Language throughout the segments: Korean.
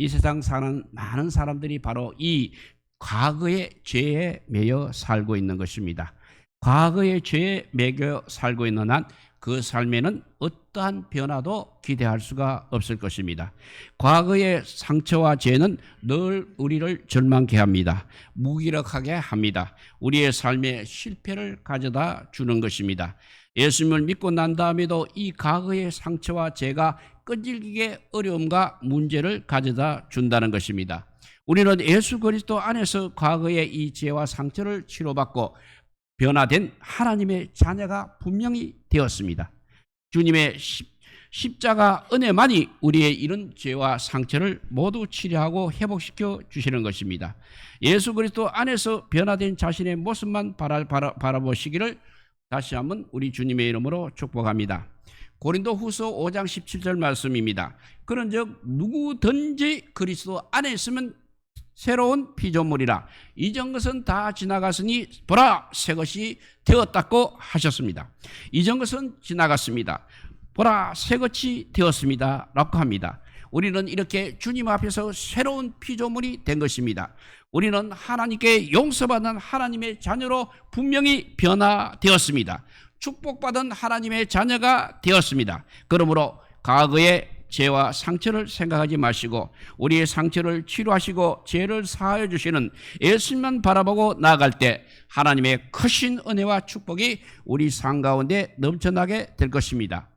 이 세상 사는 많은 사람들이 바로 이 과거의 죄에 매여 살고 있는 것입니다. 과거의 죄에 매여 살고 있는 한 그 삶에는 어떠한 변화도 기대할 수가 없을 것입니다. 과거의 상처와 죄는 늘 우리를 절망케 합니다. 무기력하게 합니다. 우리의 삶에 실패를 가져다 주는 것입니다. 예수님을 믿고 난 다음에도 이 과거의 상처와 죄가 끈질기게 어려움과 문제를 가져다 준다는 것입니다. 우리는 예수 그리스도 안에서 과거의 이 죄와 상처를 치료받고 변화된 하나님의 자녀가 분명히 되었습니다. 주님의 십자가 은혜만이 우리의 이런 죄와 상처를 모두 치료하고 회복시켜 주시는 것입니다. 예수 그리스도 안에서 변화된 자신의 모습만 바라보시기를 다시 한번 우리 주님의 이름으로 축복합니다. 고린도후서 5장 17절 말씀입니다. 그런즉 누구든지 그리스도 안에 있으면 새로운 피조물이라 이전 것은 다 지나갔으니 보라 새 것이 되었다고 하셨습니다. 이전 것은 지나갔습니다. 보라 새 것이 되었습니다 라고 합니다. 우리는 이렇게 주님 앞에서 새로운 피조물이 된 것입니다. 우리는 하나님께 용서받은 하나님의 자녀로 분명히 변화되었습니다. 축복받은 하나님의 자녀가 되었습니다. 그러므로 과거의 죄와 상처를 생각하지 마시고 우리의 상처를 치료하시고 죄를 사하여 주시는 예수님만 바라보고 나아갈 때 하나님의 크신 은혜와 축복이 우리 삶 가운데 넘쳐나게 될 것입니다.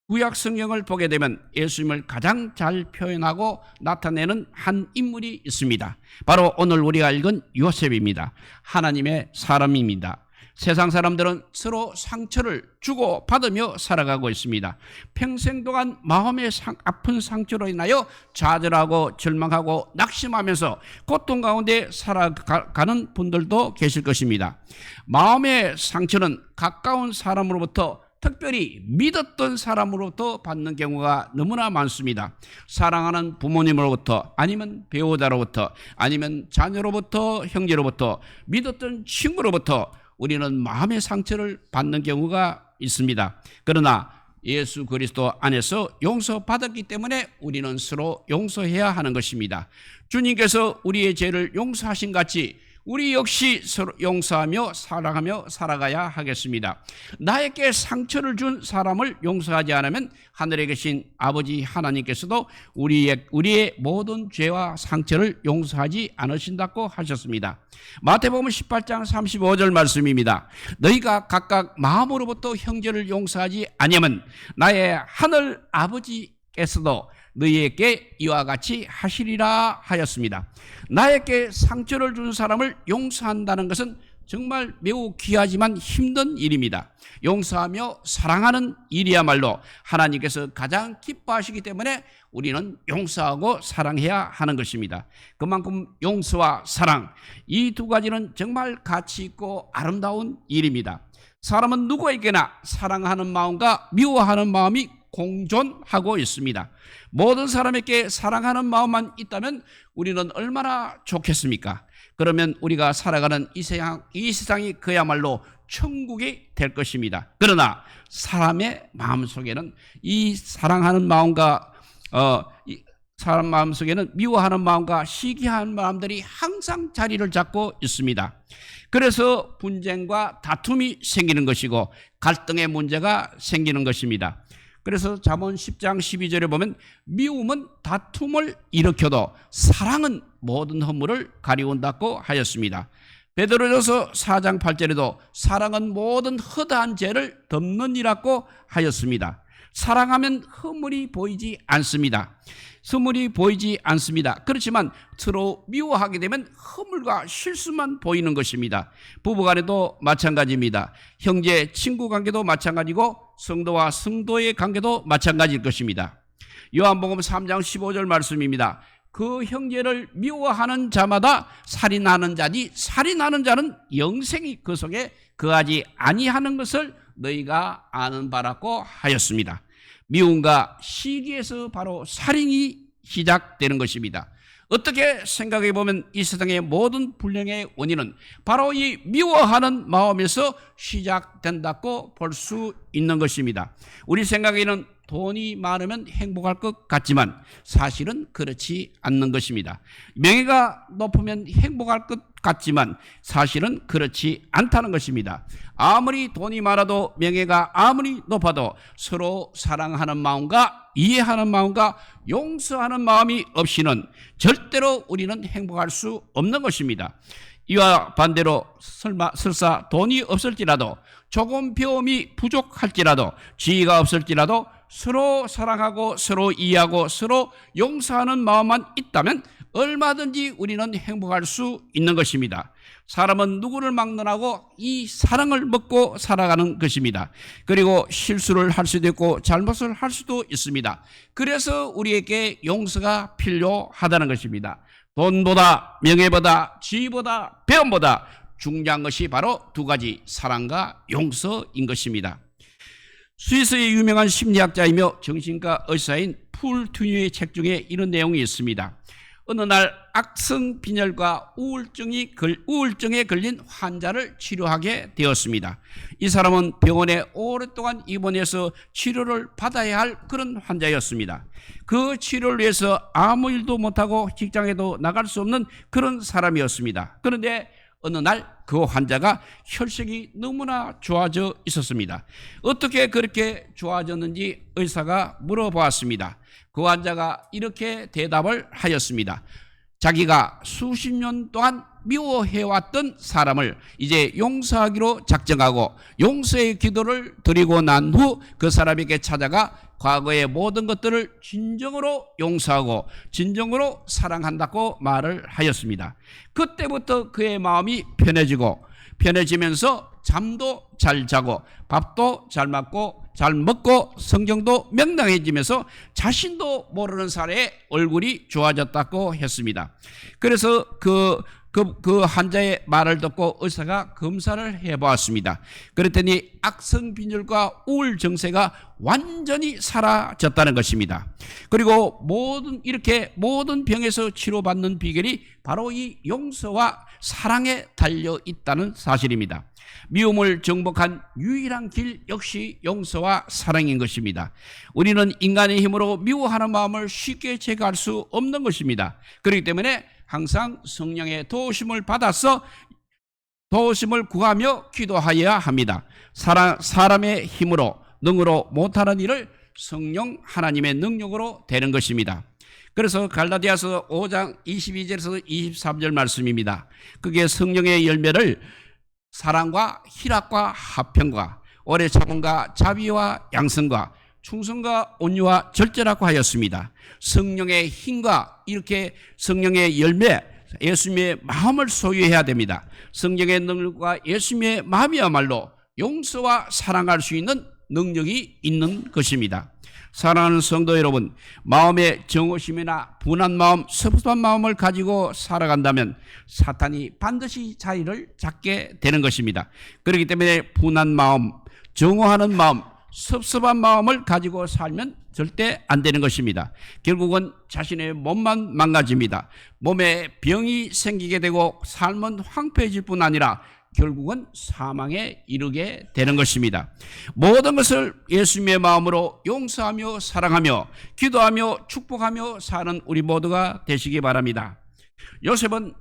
구약 성경을 보게 되면 예수님을 가장 잘 표현하고 나타내는 한 인물이 있습니다. 바로 오늘 우리가 읽은 요셉입니다. 하나님의 사람입니다. 세상 사람들은 서로 상처를 주고 받으며 살아가고 있습니다. 평생 동안 마음의 아픈 상처로 인하여 좌절하고 절망하고 낙심하면서 고통 가운데 살아가는 분들도 계실 것입니다. 마음의 상처는 가까운 사람으로부터 특별히 믿었던 사람으로부터 받는 경우가 너무나 많습니다. 사랑하는 부모님으로부터 아니면 배우자로부터 아니면 자녀로부터 형제로부터 믿었던 친구로부터 우리는 마음의 상처를 받는 경우가 있습니다. 그러나 예수 그리스도 안에서 용서받았기 때문에 우리는 서로 용서해야 하는 것입니다. 주님께서 우리의 죄를 용서하신 같이 우리 역시 서로 용서하며 사랑하며 살아가야 하겠습니다. 나에게 상처를 준 사람을 용서하지 않으면 하늘에 계신 아버지 하나님께서도 우리의 모든 죄와 상처를 용서하지 않으신다고 하셨습니다. 마태복음 18장 35절 말씀입니다. 너희가 각각 마음으로부터 형제를 용서하지 아니하면 나의 하늘 아버지께서도 너희에게 이와 같이 하시리라 하였습니다. 나에게 상처를 준 사람을 용서한다는 것은 정말 매우 귀하지만 힘든 일입니다. 용서하며 사랑하는 일이야말로 하나님께서 가장 기뻐하시기 때문에 우리는 용서하고 사랑해야 하는 것입니다. 그만큼 용서와 사랑, 이 두 가지는 정말 가치 있고 아름다운 일입니다. 사람은 누구에게나 사랑하는 마음과 미워하는 마음이 공존하고 있습니다. 모든 사람에게 사랑하는 마음만 있다면 우리는 얼마나 좋겠습니까? 그러면 우리가 살아가는 이 세상이 그야말로 천국이 될 것입니다. 그러나 사람의 마음속에는 이 사랑하는 마음과 사람 마음속에는 미워하는 마음과 시기하는 마음들이 항상 자리를 잡고 있습니다. 그래서 분쟁과 다툼이 생기는 것이고 갈등의 문제가 생기는 것입니다. 그래서 잠언 10장 12절에 보면 미움은 다툼을 일으켜도 사랑은 모든 허물을 가리운다고 하였습니다. 베드로전서 4장 8절에도 사랑은 모든 허다한 죄를 덮느니라고 하였습니다. 사랑하면 허물이 보이지 않습니다. 허물이 보이지 않습니다. 그렇지만 서로 미워하게 되면 허물과 실수만 보이는 것입니다. 부부간에도 마찬가지입니다. 형제, 친구 관계도 마찬가지고 성도와 성도의 관계도 마찬가지일 것입니다. 요한복음 3장 15절 말씀입니다. 그 형제를 미워하는 자마다 살인하는 자니 살인하는 자는 영생이 그 속에 거하지 아니하는 것을 너희가 아는 바라고 하였습니다. 미움과 시기에서 바로 살인이 시작되는 것입니다. 어떻게 생각해 보면 이 세상의 모든 불행의 원인은 바로 이 미워하는 마음에서 시작된다고 볼 수 있는 것입니다. 우리 생각에는 돈이 많으면 행복할 것 같지만 사실은 그렇지 않는 것입니다. 명예가 높으면 행복할 것 같지만 사실은 그렇지 않다는 것입니다. 아무리 돈이 많아도 명예가 아무리 높아도 서로 사랑하는 마음과 이해하는 마음과 용서하는 마음이 없이는 절대로 우리는 행복할 수 없는 것입니다. 이와 반대로 설사 돈이 없을지라도 조금 배움이 부족할지라도 지혜가 없을지라도 서로 사랑하고 서로 이해하고 서로 용서하는 마음만 있다면 얼마든지 우리는 행복할 수 있는 것입니다. 사람은 누구를 막론하고 이 사랑을 먹고 살아가는 것입니다. 그리고 실수를 할 수도 있고 잘못을 할 수도 있습니다. 그래서 우리에게 용서가 필요하다는 것입니다. 돈보다 명예보다 지위보다 배움보다 중요한 것이 바로 두 가지, 사랑과 용서인 것입니다. 스위스의 유명한 심리학자이며 정신과 의사인 폴 튜뉴의 책 중에 이런 내용이 있습니다. 어느 날 악성 빈혈과 우울증에 걸린 환자를 치료하게 되었습니다. 이 사람은 병원에 오랫동안 입원해서 치료를 받아야 할 그런 환자였습니다. 그 치료를 위해서 아무 일도 못하고 직장에도 나갈 수 없는 그런 사람이었습니다. 그런데 어느 날 그 환자가 혈색이 너무나 좋아져 있었습니다. 어떻게 그렇게 좋아졌는지 의사가 물어보았습니다. 그 환자가 이렇게 대답을 하였습니다. 자기가 수십 년 동안 미워해왔던 사람을 이제 용서하기로 작정하고 용서의 기도를 드리고 난 후 그 사람에게 찾아가 과거의 모든 것들을 진정으로 용서하고 진정으로 사랑한다고 말을 하였습니다. 그때부터 그의 마음이 편해지면서 잠도 잘 자고 밥도 잘 먹고 성경도 명랑해지면서 자신도 모르는 사이에 얼굴이 좋아졌다고 했습니다. 그래서 그 환자의 말을 듣고 의사가 검사를 해보았습니다. 그랬더니 악성 빈혈과 우울 증세가 완전히 사라졌다는 것입니다. 그리고 모든 병에서 치료받는 비결이 바로 이 용서와 사랑에 달려 있다는 사실입니다. 미움을 정복한 유일한 길 역시 용서와 사랑인 것입니다. 우리는 인간의 힘으로 미워하는 마음을 쉽게 제거할 수 없는 것입니다. 그렇기 때문에 항상 성령의 도우심을 받아서 도우심을 구하며 기도하여야 합니다. 사람의 힘으로 능으로 못하는 일을 성령 하나님의 능력으로 되는 것입니다. 그래서 갈라디아서 5장 22절에서 23절 말씀입니다. 그게 성령의 열매를 사랑과 희락과 화평과 오래 참음과 자비와 양선과 충성과 온유와 절제라고 하였습니다. 성령의 힘과 이렇게 성령의 열매, 예수님의 마음을 소유해야 됩니다. 성령의 능력과 예수님의 마음이야말로 용서와 사랑할 수 있는 능력이 있는 것입니다. 사랑하는 성도 여러분, 마음의 정오심이나 분한 마음, 섭섭한 마음을 가지고 살아간다면 사탄이 반드시 자리를 잡게 되는 것입니다. 그렇기 때문에 분한 마음, 정오하는 마음, 섭섭한 마음을 가지고 살면 절대 안 되는 것입니다. 결국은 자신의 몸만 망가집니다. 몸에 병이 생기게 되고 삶은 황폐해질 뿐 아니라 결국은 사망에 이르게 되는 것입니다. 모든 것을 예수님의 마음으로 용서하며 사랑하며 기도하며 축복하며 사는 우리 모두가 되시기 바랍니다. 요셉은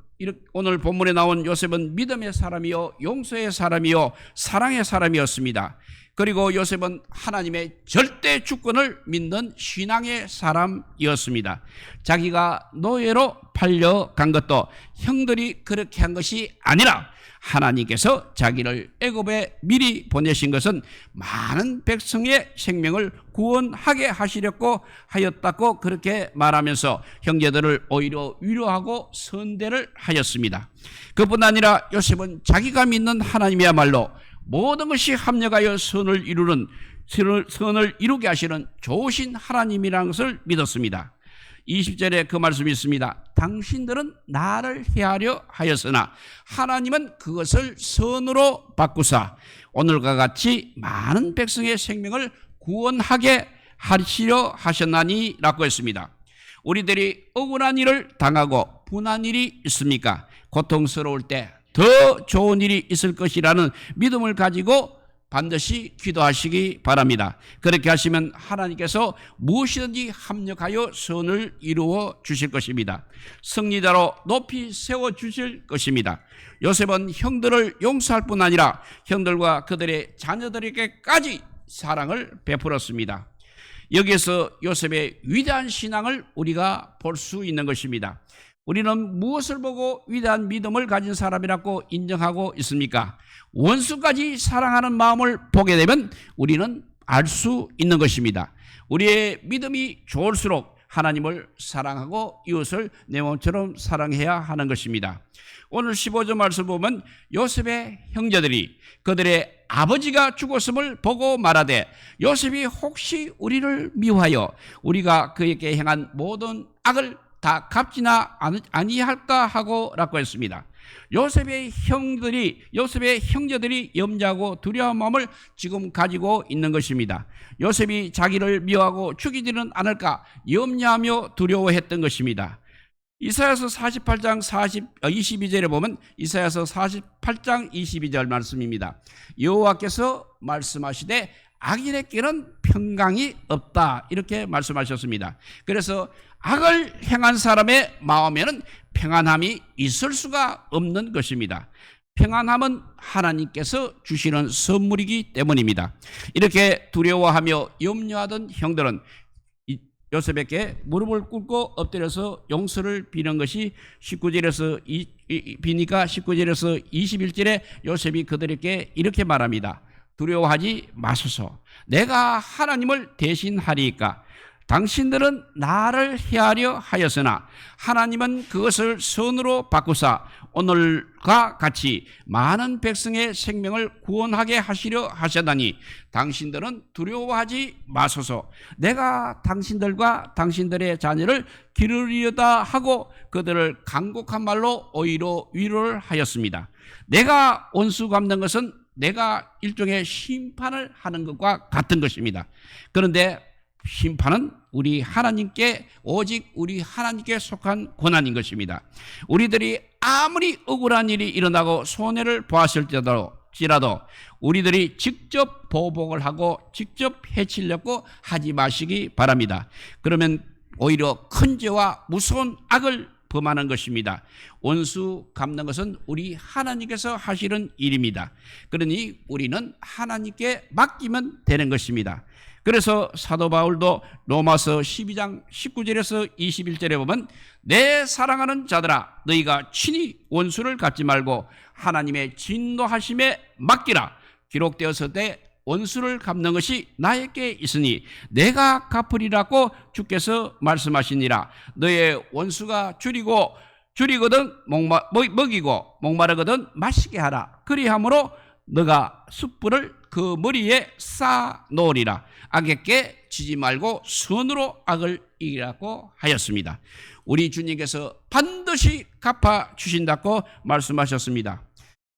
오늘 본문에 나온 요셉은 믿음의 사람이요 용서의 사람이요 사랑의 사람이었습니다. 그리고 요셉은 하나님의 절대 주권을 믿는 신앙의 사람이었습니다. 자기가 노예로 팔려간 것도 형들이 그렇게 한 것이 아니라 하나님께서 자기를 애굽에 미리 보내신 것은 많은 백성의 생명을 구원하게 하시려고 하였다고 그렇게 말하면서 형제들을 오히려 위로하고 선대를 하였습니다. 그뿐 아니라 요셉은 자기가 믿는 하나님이야말로 모든 것이 합력하여 선을 이루게 하시는 좋으신 하나님이라는 것을 믿었습니다. 20절에 그 말씀이 있습니다. 당신들은 나를 해하려 하였으나 하나님은 그것을 선으로 바꾸사 오늘과 같이 많은 백성의 생명을 구원하게 하시려 하셨나니 라고 했습니다. 우리들이 억울한 일을 당하고 분한 일이 있습니까? 고통스러울 때 더 좋은 일이 있을 것이라는 믿음을 가지고 반드시 기도하시기 바랍니다. 그렇게 하시면 하나님께서 무엇이든지 합력하여 선을 이루어 주실 것입니다. 승리자로 높이 세워 주실 것입니다. 요셉은 형들을 용서할 뿐 아니라 형들과 그들의 자녀들에게까지 사랑을 베풀었습니다. 여기에서 요셉의 위대한 신앙을 우리가 볼 수 있는 것입니다. 우리는 무엇을 보고 위대한 믿음을 가진 사람이라고 인정하고 있습니까? 원수까지 사랑하는 마음을 보게 되면 우리는 알 수 있는 것입니다. 우리의 믿음이 좋을수록 하나님을 사랑하고 이웃을 내 몸처럼 사랑해야 하는 것입니다. 오늘 15절 말씀 보면 요셉의 형제들이 그들의 아버지가 죽었음을 보고 말하되 요셉이 혹시 우리를 미워하여 우리가 그에게 행한 모든 악을 다 갚지나 아니할까 하고 라고 했습니다. 요셉의 형제들이 염려하고 두려운 마음을 지금 가지고 있는 것입니다. 요셉이 자기를 미워하고 죽이지는 않을까 염려하며 두려워했던 것입니다. 이사야서 48장 22절에 보면 이사야서 48장 22절 말씀입니다. 여호와께서 말씀하시되 악인에게는 평강이 없다 이렇게 말씀하셨습니다. 그래서 악을 행한 사람의 마음에는 평안함이 있을 수가 없는 것입니다. 평안함은 하나님께서 주시는 선물이기 때문입니다. 이렇게 두려워하며 염려하던 형들은 요셉에게 무릎을 꿇고 엎드려서 용서를 비는 것이 19절에서 비니까 19절에서 21절에 요셉이 그들에게 이렇게 말합니다. 두려워하지 마소서. 내가 하나님을 대신하리이까. 당신들은 나를 해하려 하였으나 하나님은 그것을 선으로 바꾸사 오늘과 같이 많은 백성의 생명을 구원하게 하시려 하셨다니 당신들은 두려워하지 마소서. 내가 당신들과 당신들의 자녀를 기르리려다 하고 그들을 간곡한 말로 오히려 위로를 하였습니다. 내가 원수 갚는 것은 내가 일종의 심판을 하는 것과 같은 것입니다. 그런데 심판은 우리 하나님께 오직 우리 하나님께 속한 권한인 것입니다. 우리들이 아무리 억울한 일이 일어나고 손해를 보았을지라도 우리들이 직접 보복을 하고 직접 해치려고 하지 마시기 바랍니다. 그러면 오히려 큰 죄와 무서운 악을 범하는 것입니다. 원수 갚는 것은 우리 하나님께서 하시는 일입니다. 그러니 우리는 하나님께 맡기면 되는 것입니다. 그래서 사도 바울도 로마서 12장 19절에서 21절에 보면 내 사랑하는 자들아 너희가 친히 원수를 갚지 말고 하나님의 진노하심에 맡기라. 기록되었을 원수를 갚는 것이 나에게 있으니 내가 갚으리라고 주께서 말씀하시니라. 너의 원수가 줄이거든 먹이고 목마르거든 마시게 하라. 그리함으로 너가 숯불을 그 머리에 쌓아 놓으리라. 악에게 지지 말고 선으로 악을 이기라고 하였습니다. 우리 주님께서 반드시 갚아 주신다고 말씀하셨습니다.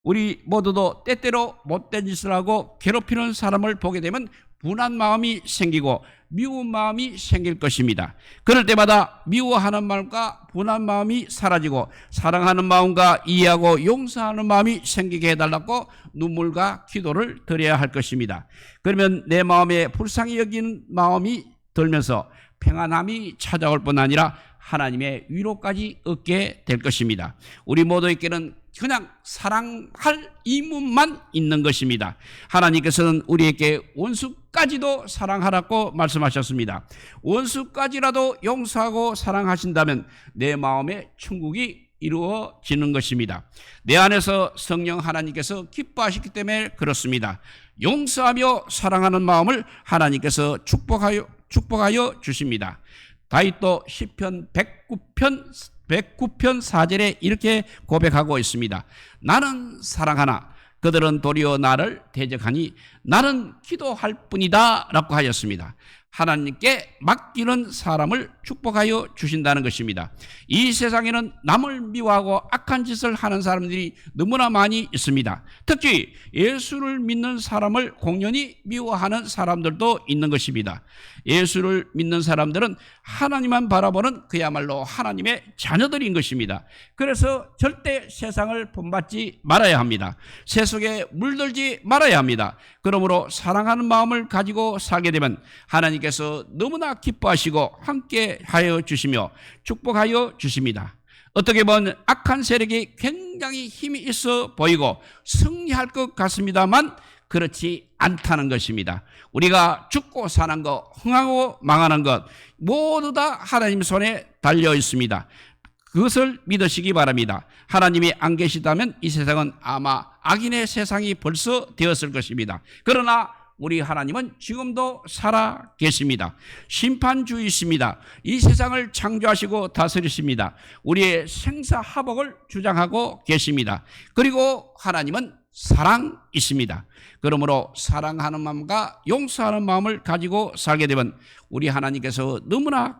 우리 모두도 때때로 못된 짓을 하고 괴롭히는 사람을 보게 되면 분한 마음이 생기고 미운 마음이 생길 것입니다. 그럴 때마다 미워하는 마음과 분한 마음이 사라지고 사랑하는 마음과 이해하고 용서하는 마음이 생기게 해달라고 눈물과 기도를 드려야 할 것입니다. 그러면 내 마음에 불쌍히 여기는 마음이 들면서 평안함이 찾아올 뿐 아니라 하나님의 위로까지 얻게 될 것입니다. 우리 모두에게는 그냥 사랑할 의무만 있는 것입니다. 하나님께서는 우리에게 원수까지도 사랑하라고 말씀하셨습니다. 원수까지라도 용서하고 사랑하신다면 내 마음에 천국이 이루어지는 것입니다. 내 안에서 성령 하나님께서 기뻐하시기 때문에 그렇습니다. 용서하며 사랑하는 마음을 하나님께서 축복하여 주십니다. 다윗도 시편 109편 4절에 이렇게 고백하고 있습니다. 나는 사랑하나 그들은 도리어 나를 대적하니 나는 기도할 뿐이다 라고 하였습니다. 하나님께 맡기는 사람을 축복하여 주신다는 것입니다. 이 세상에는 남을 미워하고 악한 짓을 하는 사람들이 너무나 많이 있습니다. 특히 예수를 믿는 사람을 공연히 미워하는 사람들도 있는 것입니다. 예수를 믿는 사람들은 하나님만 바라보는 그야말로 하나님의 자녀들인 것입니다. 그래서 절대 세상을 본받지 말아야 합니다. 세속에 물들지 말아야 합니다. 그러므로 사랑하는 마음을 가지고 살게 되면 하나님께서 너무나 기뻐하시고 함께하여 주시며 축복하여 주십니다. 어떻게 보면 악한 세력이 굉장히 힘이 있어 보이고 승리할 것 같습니다만 그렇지 않다는 것입니다. 우리가 죽고 사는 것, 흥하고 망하는 것 모두 다 하나님 손에 달려 있습니다. 그것을 믿으시기 바랍니다. 하나님이 안 계시다면 이 세상은 아마 악인의 세상이 벌써 되었을 것입니다. 그러나 우리 하나님은 지금도 살아 계십니다. 심판주이십니다. 이 세상을 창조하시고 다스리십니다. 우리의 생사화복을 주장하고 계십니다. 그리고 하나님은 사랑이십니다. 그러므로 사랑하는 마음과 용서하는 마음을 가지고 살게 되면 우리 하나님께서 너무나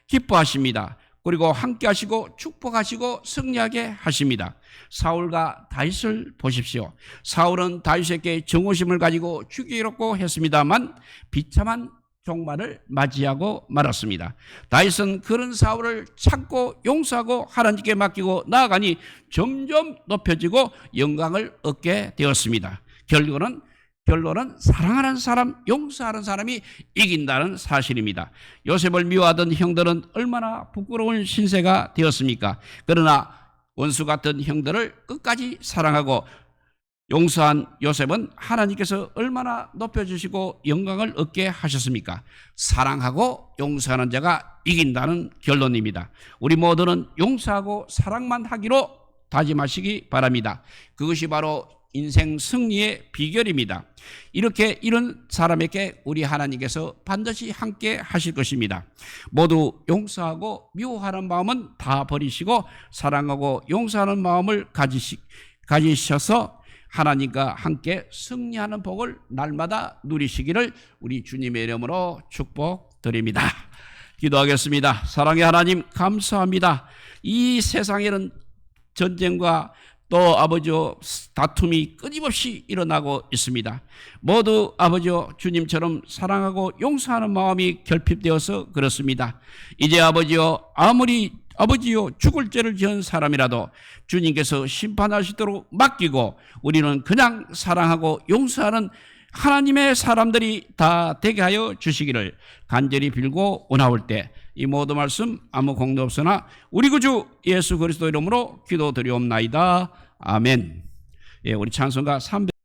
기뻐하십니다. 그리고 함께 하시고 축복하시고 승리하게 하십니다. 사울과 다윗을 보십시오. 사울은 다윗에게 정오심을 가지고 죽이려고 했습니다만 비참한 종말을 맞이하고 말았습니다. 다윗은 그런 사울을 찾고 용서하고 하나님께 맡기고 나아가니 점점 높여지고 영광을 얻게 되었습니다. 결론은 사랑하는 사람, 용서하는 사람이 이긴다는 사실입니다. 요셉을 미워하던 형들은 얼마나 부끄러운 신세가 되었습니까? 그러나 원수 같은 형들을 끝까지 사랑하고 용서한 요셉은 하나님께서 얼마나 높여주시고 영광을 얻게 하셨습니까? 사랑하고 용서하는 자가 이긴다는 결론입니다. 우리 모두는 용서하고 사랑만 하기로 다짐하시기 바랍니다. 그것이 바로 인생 승리의 비결입니다. 이런 사람에게 우리 하나님께서 반드시 함께 하실 것입니다. 모두 용서하고 미워하는 마음은 다 버리시고 사랑하고 용서하는 마음을 가지셔서 하나님과 함께 승리하는 복을 날마다 누리시기를 우리 주님의 이름으로 축복드립니다. 기도하겠습니다. 사랑의 하나님 감사합니다. 이 세상에는 전쟁과 또 아버지요 다툼이 끊임없이 일어나고 있습니다. 모두 아버지요 주님처럼 사랑하고 용서하는 마음이 결핍되어서 그렇습니다. 이제 아버지요 아버지요 죽을 죄를 지은 사람이라도 주님께서 심판하시도록 맡기고 우리는 그냥 사랑하고 용서하는 하나님의 사람들이 다 되게 하여 주시기를 간절히 빌고 원하올 때 이 모든 말씀 아무 공도 없으나 우리 구주 예수 그리스도 이름으로 기도드리옵나이다. 아멘. 예, 우리 찬송가 300